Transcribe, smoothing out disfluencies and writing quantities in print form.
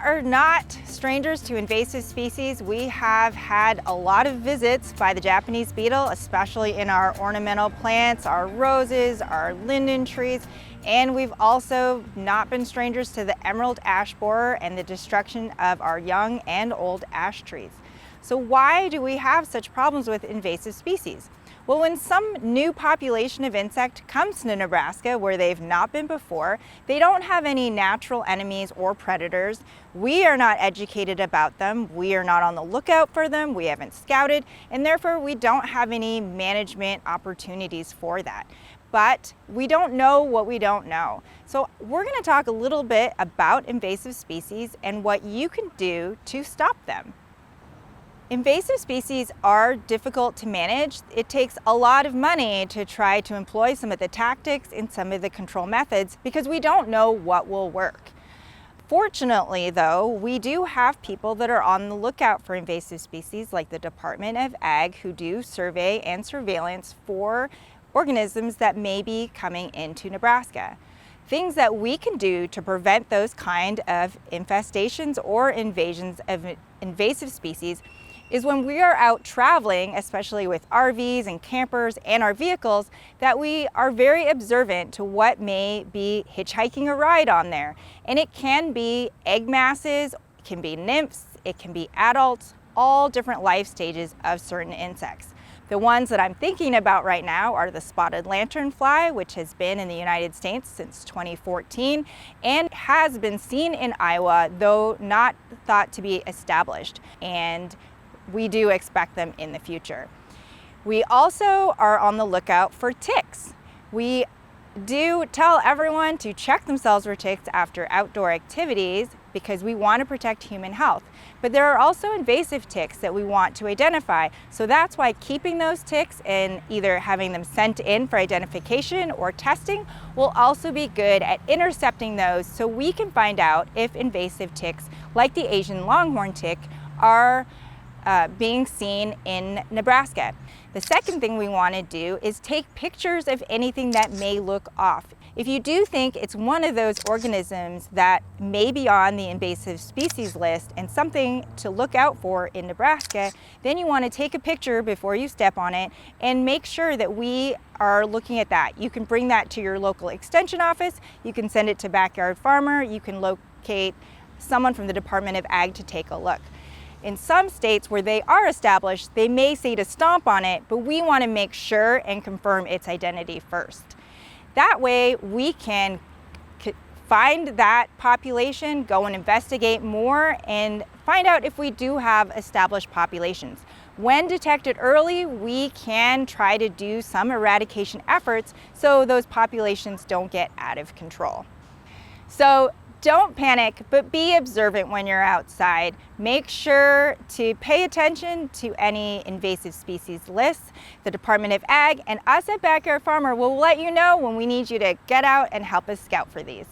are not strangers to invasive species. We have had a lot of visits by the Japanese beetle, especially in our ornamental plants, our roses, our linden trees, and we've also not been strangers to the emerald ash borer and the destruction of our young and old ash trees. So why do we have such problems with invasive species? Well, when some new population of insect comes to Nebraska where they've not been before, they don't have any natural enemies or predators. We are not educated about them. We are not on the lookout for them. We haven't scouted, and therefore we don't have any management opportunities for that. But we don't know what we don't know. So we're going to talk a little bit about invasive species and what you can do to stop them. Invasive species are difficult to manage. It takes a lot of money to try to employ some of the tactics and some of the control methods because we don't know what will work. Fortunately, though, we do have people that are on the lookout for invasive species, like the Department of Ag, who do survey and surveillance for organisms that may be coming into Nebraska. Things that we can do to prevent those kind of infestations or invasions of invasive species is when we are out traveling, especially with RVs and campers and our vehicles, that we are very observant to what may be hitchhiking a ride on there. And it can be egg masses, it can be nymphs, it can be adults, all different life stages of certain insects. The ones that I'm thinking about right now are the spotted lanternfly, which has been in the United States since 2014 and has been seen in Iowa, though not thought to be established. And we do expect them in the future. We also are on the lookout for ticks. We do tell everyone to check themselves for ticks after outdoor activities because we want to protect human health. But there are also invasive ticks that we want to identify. So that's why keeping those ticks and either having them sent in for identification or testing will also be good at intercepting those so we can find out if invasive ticks like the Asian longhorn tick are being seen in Nebraska. The second thing we want to do is take pictures of anything that may look off. If you do think it's one of those organisms that may be on the invasive species list and something to look out for in Nebraska, then you want to take a picture before you step on it and make sure that we are looking at that. You can bring that to your local extension office, you can send it to Backyard Farmer, you can locate someone from the Department of Ag to take a look. In some states where they are established, they may say to stomp on it, but we want to make sure and confirm its identity first. That way we can find that population, go and investigate more, and find out if we do have established populations. When detected early, we can try to do some eradication efforts so those populations don't get out of control. So don't panic, but be observant when you're outside. Make sure to pay attention to any invasive species lists. The Department of Ag and us at Backyard Farmer will let you know when we need you to get out and help us scout for these.